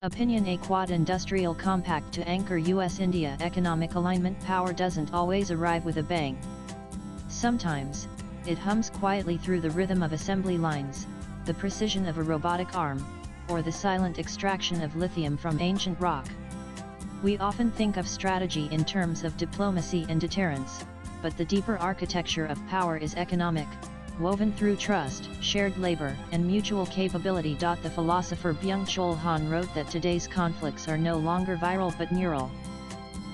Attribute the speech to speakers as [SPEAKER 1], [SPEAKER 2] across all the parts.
[SPEAKER 1] Opinion: a Quad Industrial Compact to anchor US-India economic alignment. Power doesn't always arrive with a bang. Sometimes, it hums quietly through the rhythm of assembly lines, the precision of a robotic arm, or the silent extraction of lithium from ancient rock. We often think of strategy in terms of diplomacy and deterrence, but the deeper architecture of power is economic, woven through trust, shared labor, and mutual capability. The philosopher Byung-Chul Han wrote that today's conflicts are no longer viral but neural.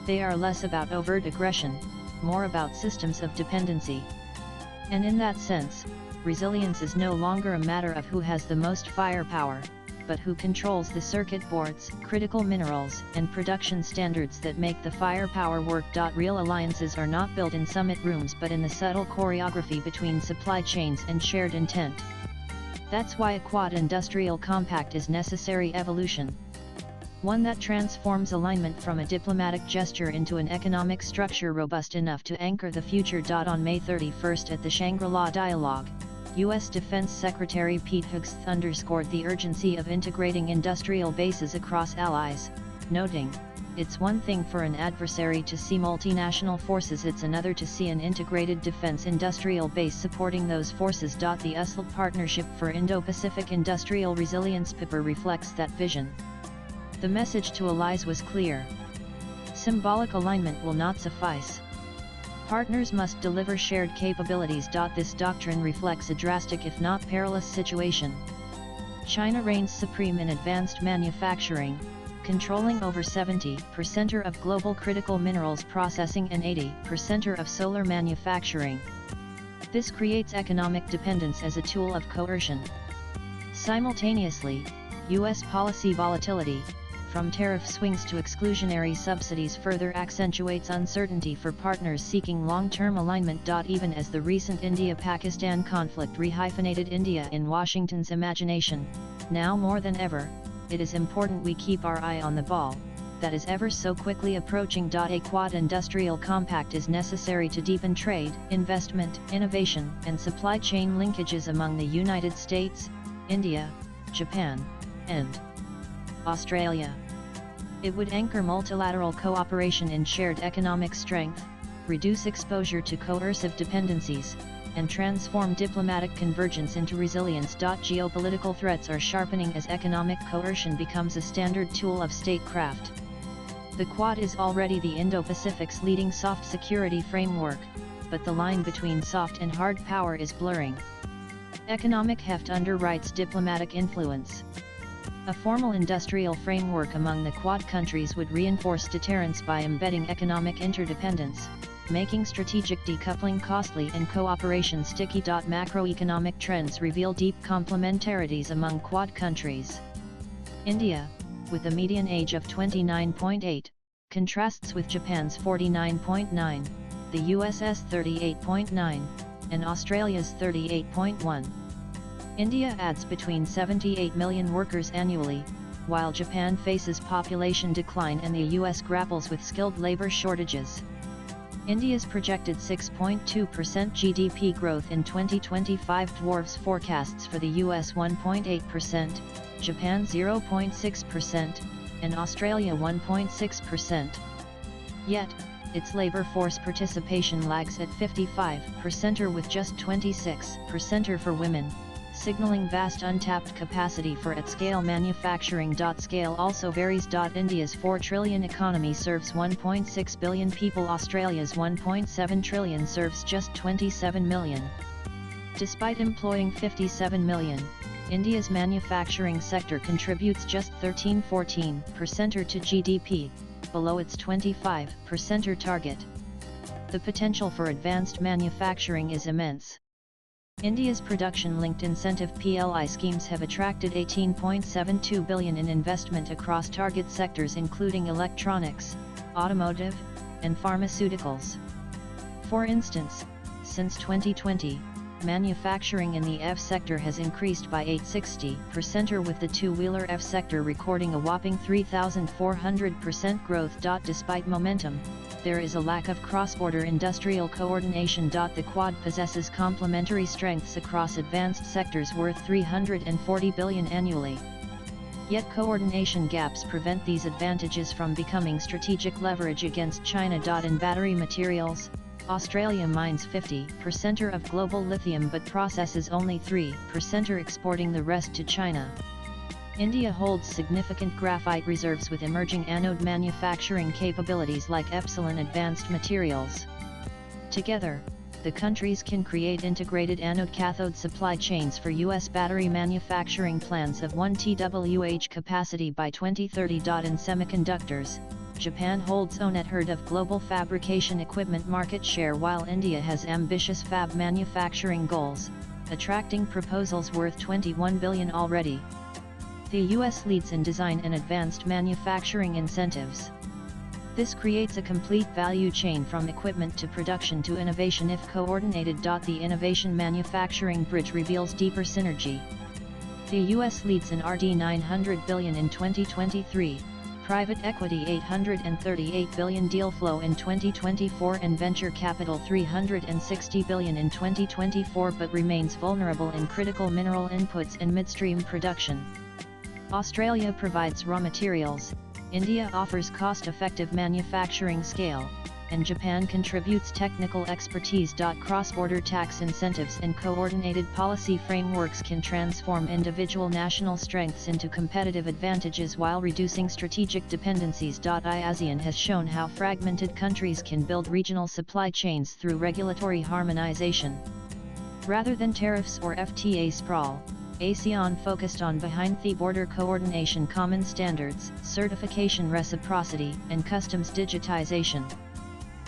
[SPEAKER 1] They are less about overt aggression, more about systems of dependency. And in that sense, resilience is no longer a matter of who has the most firepower, but who controls the circuit boards, critical minerals, and production standards that make the firepower work. Real alliances are not built in summit rooms but in the subtle choreography between supply chains and shared intent. That's why a Quad Industrial Compact is necessary evolution. One that transforms alignment from a diplomatic gesture into an economic structure robust enough to anchor the future. On May 31 at the Shangri-La Dialogue, U.S. Defense Secretary Pete Hegseth underscored the urgency of integrating industrial bases across allies, noting, "It's one thing for an adversary to see multinational forces, it's another to see an integrated defense industrial base supporting those forces." The USIndia Partnership for Indo-Pacific Industrial Resilience (PIPR) reflects that vision. The message to allies was clear. Symbolic alignment will not suffice. Partners must deliver shared capabilities. This doctrine reflects a drastic if not perilous situation. China reigns supreme in advanced manufacturing, controlling over 70% of global critical minerals processing and 80% of solar manufacturing. This creates economic dependence as a tool of coercion. Simultaneously, U.S. policy volatility, from tariff swings to exclusionary subsidies, further accentuates uncertainty for partners seeking long-term alignment. Even as the recent India-Pakistan conflict rehyphenated India in Washington's imagination, now more than ever, it is important we keep our eye on the ball, that is ever so quickly approaching. A Quad Industrial Compact is necessary to deepen trade, investment, innovation, and supply chain linkages among the United States, India, Japan, and Australia. It would anchor multilateral cooperation in shared economic strength, reduce exposure to coercive dependencies, and transform diplomatic convergence into resilience. Geopolitical threats are sharpening as economic coercion becomes a standard tool of statecraft. The Quad is already the Indo-Pacific's leading soft security framework, but the line between soft and hard power is blurring. Economic heft underwrites diplomatic influence. A formal industrial framework among the Quad countries would reinforce deterrence by embedding economic interdependence, making strategic decoupling costly and cooperation sticky. Macroeconomic trends reveal deep complementarities among Quad countries. India, with a median age of 29.8, contrasts with Japan's 49.9, the US's 38.9, and Australia's 38.1. India adds between 78 million workers annually, while Japan faces population decline and the US grapples with skilled labor shortages. India's projected 6.2% GDP growth in 2025 dwarfs forecasts for the US 1.8%, Japan 0.6%, and Australia 1.6%. Yet, its labor force participation lags at 55% with just 26% for women, signaling vast untapped capacity for at-scale manufacturing. Scale also varies. India's 4 trillion economy serves 1.6 billion people. Australia's 1.7 trillion serves just 27 million. Despite employing 57 million, India's manufacturing sector contributes just 13–14% to GDP, below its 25% target. The potential for advanced manufacturing is immense. India's production-linked incentive (PLI) schemes have attracted 18.72 billion in investment across target sectors including electronics, automotive, and pharmaceuticals. For instance, since 2020, manufacturing in the F sector has increased by 860%, with the two-wheeler F sector recording a whopping 3,400% growth. Despite momentum, there is a lack of cross-border industrial coordination. The Quad possesses complementary strengths across advanced sectors worth 340 billion annually. Yet coordination gaps prevent these advantages from becoming strategic leverage against China. In battery materials, Australia mines 50% of global lithium but processes only 3%, exporting the rest to China. India holds significant graphite reserves with emerging anode manufacturing capabilities like Epsilon Advanced Materials. Together, the countries can create integrated anode-cathode supply chains for U.S. battery manufacturing plans of 1 TWh capacity by 2030. In semiconductors, Japan holds one-third of global fabrication equipment market share while India has ambitious fab manufacturing goals, attracting proposals worth $21 billion already. The U.S. leads in design and advanced manufacturing incentives. This creates a complete value chain from equipment to production to innovation if coordinated. The innovation manufacturing bridge reveals deeper synergy. The U.S. leads in R&D $900 billion in 2023, private equity $838 billion deal flow in 2024 and venture capital $360 billion in 2024 but remains vulnerable in critical mineral inputs and midstream production. Australia provides raw materials, India offers cost-effective manufacturing scale, and Japan contributes technical expertise. Cross-border tax incentives and coordinated policy frameworks can transform individual national strengths into competitive advantages while reducing strategic dependencies. ASEAN has shown how fragmented countries can build regional supply chains through regulatory harmonization. Rather than tariffs or FTA sprawl, ASEAN focused on behind-the-border coordination, common standards, certification reciprocity, and customs digitization.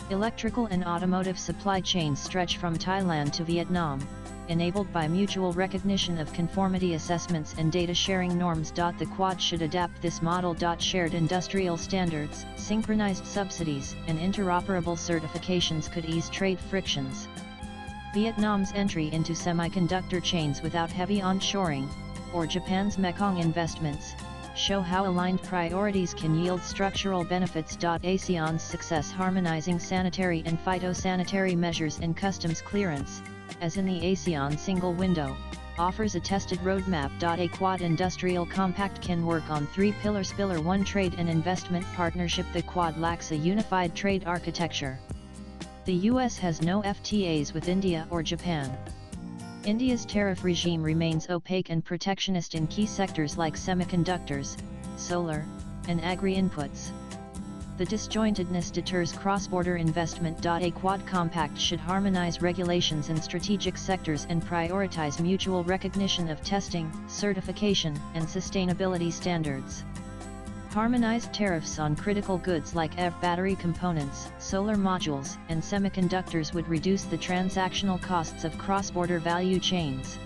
[SPEAKER 1] Electrical and automotive supply chains stretch from Thailand to Vietnam, enabled by mutual recognition of conformity assessments and data-sharing norms. The Quad should adapt this model. Shared industrial standards, synchronized subsidies, and interoperable certifications could ease trade frictions. Vietnam's entry into semiconductor chains without heavy onshoring, or Japan's Mekong investments, show how aligned priorities can yield structural benefits. ASEAN's success harmonizing sanitary and phytosanitary measures and customs clearance, as in the ASEAN single window, offers a tested roadmap. A Quad industrial compact can work on three pillars. Pillar 1, trade and investment partnership. The Quad lacks a unified trade architecture. The US has no FTAs with India or Japan. India's tariff regime remains opaque and protectionist in key sectors like semiconductors, solar, and agri-inputs. The disjointedness deters cross-border investment. A Quad compact should harmonize regulations in strategic sectors and prioritize mutual recognition of testing, certification, and sustainability standards. Harmonized tariffs on critical goods like EV battery components, solar modules, and semiconductors would reduce the transactional costs of cross-border value chains.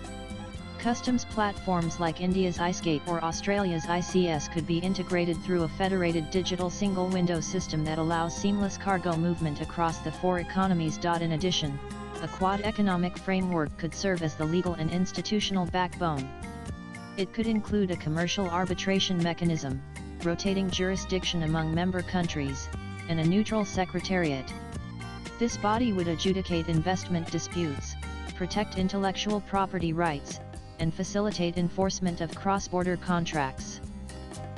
[SPEAKER 1] Customs platforms like India's iSCAPE or Australia's ICS could be integrated through a federated digital single-window system that allows seamless cargo movement across the four economies. In addition, a Quad economic framework could serve as the legal and institutional backbone. It could include a commercial arbitration mechanism, rotating jurisdiction among member countries, and a neutral secretariat. This body would adjudicate investment disputes, protect intellectual property rights, and facilitate enforcement of cross-border contracts.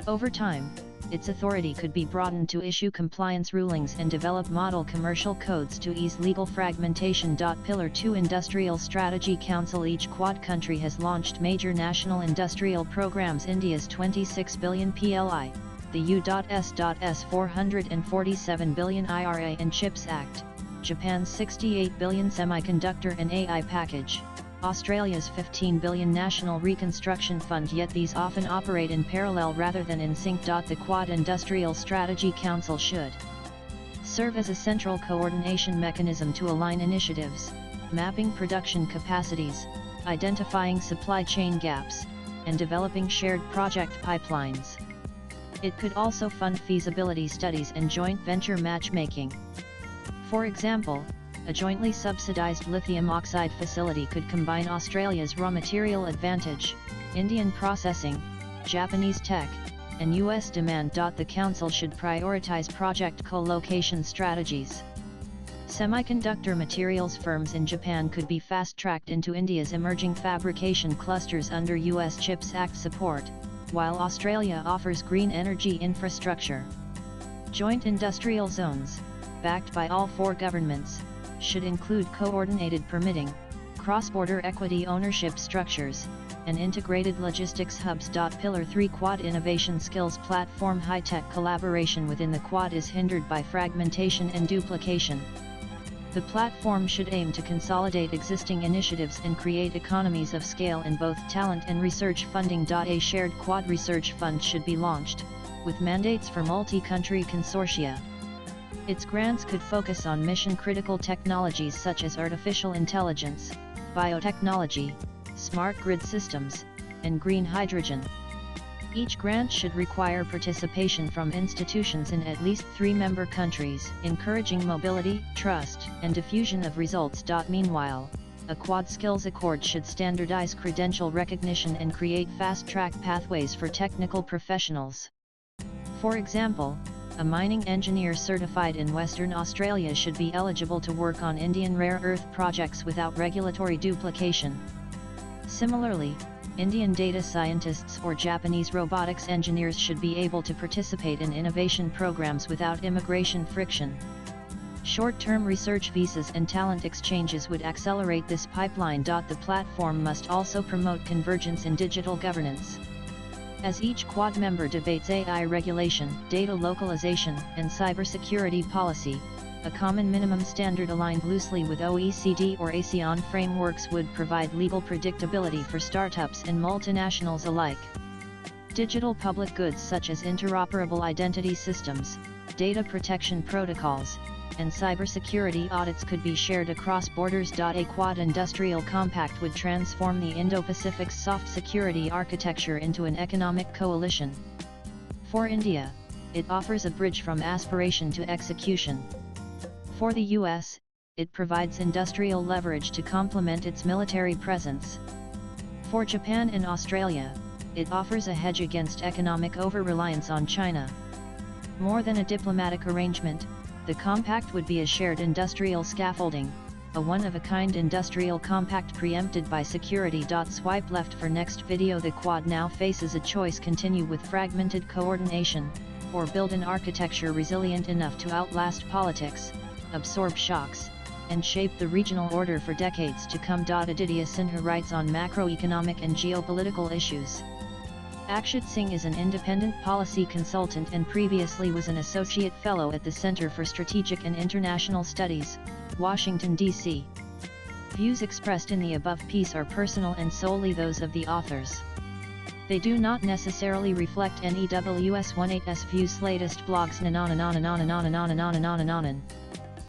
[SPEAKER 1] Over time, its authority could be broadened to issue compliance rulings and develop model commercial codes to ease legal fragmentation. Pillar 2, Industrial Strategy Council. Each Quad country has launched major national industrial programs. India's 26 billion PLI, the U.S.'s 447 billion IRA and CHIPS Act, Japan's 68 billion semiconductor and AI package, Australia's 15 billion National Reconstruction Fund. Yet these often operate in parallel rather than in sync. The Quad Industrial Strategy Council should serve as a central coordination mechanism to align initiatives, mapping production capacities, identifying supply chain gaps, and developing shared project pipelines. It could also fund feasibility studies and joint venture matchmaking. For example, a jointly subsidized lithium oxide facility could combine Australia's raw material advantage, Indian processing, Japanese tech, and US demand. The Council should prioritize project co-location strategies. Semiconductor materials firms in Japan could be fast-tracked into India's emerging fabrication clusters under US CHIPS Act support, while Australia offers green energy infrastructure. Joint industrial zones, backed by all four governments, should include coordinated permitting, cross-border equity ownership structures, and integrated logistics hubs. Pillar 3 Quad Innovation Skills Platform. High-tech collaboration within the Quad is hindered by fragmentation and duplication. The platform should aim to consolidate existing initiatives and create economies of scale in both talent and research funding. A shared Quad research fund should be launched, with mandates for multi-country consortia. Its grants could focus on mission-critical technologies such as artificial intelligence, biotechnology, smart grid systems, and green hydrogen. Each grant should require participation from institutions in at least 3 member countries, encouraging mobility, trust, and diffusion of results. Meanwhile, a Quad Skills Accord should standardize credential recognition and create fast-track pathways for technical professionals. For example, a mining engineer certified in Western Australia should be eligible to work on Indian rare earth projects without regulatory duplication. Similarly, Indian data scientists or Japanese robotics engineers should be able to participate in innovation programs without immigration friction. Short-term research visas and talent exchanges would accelerate this pipeline. The platform must also promote convergence in digital governance. As each Quad member debates AI regulation, data localization, and cybersecurity policy, a common minimum standard aligned loosely with OECD or ASEAN frameworks would provide legal predictability for startups and multinationals alike. Digital public goods such as interoperable identity systems, data protection protocols, and cybersecurity audits could be shared across borders. A Quad Industrial Compact would transform the Indo-Pacific's soft security architecture into an economic coalition. For India, it offers a bridge from aspiration to execution. For the US, it provides industrial leverage to complement its military presence. For Japan and Australia, it offers a hedge against economic over-reliance on China. More than a diplomatic arrangement, the compact would be a shared industrial scaffolding, a one-of-a-kind industrial compact preempted by security. Swipe left for next video. The Quad now faces a choice: continue with fragmented coordination, or build an architecture resilient enough to outlast politics, absorb shocks, and shape the regional order for decades to come. Aditya Sinha writes on macroeconomic and geopolitical issues. Akshit Singh is an independent policy consultant and previously was an associate fellow at the Center for Strategic and International Studies, Washington, D.C. Views expressed in the above piece are personal and solely those of the authors. They do not necessarily reflect NEWS18's views. Latest blogs.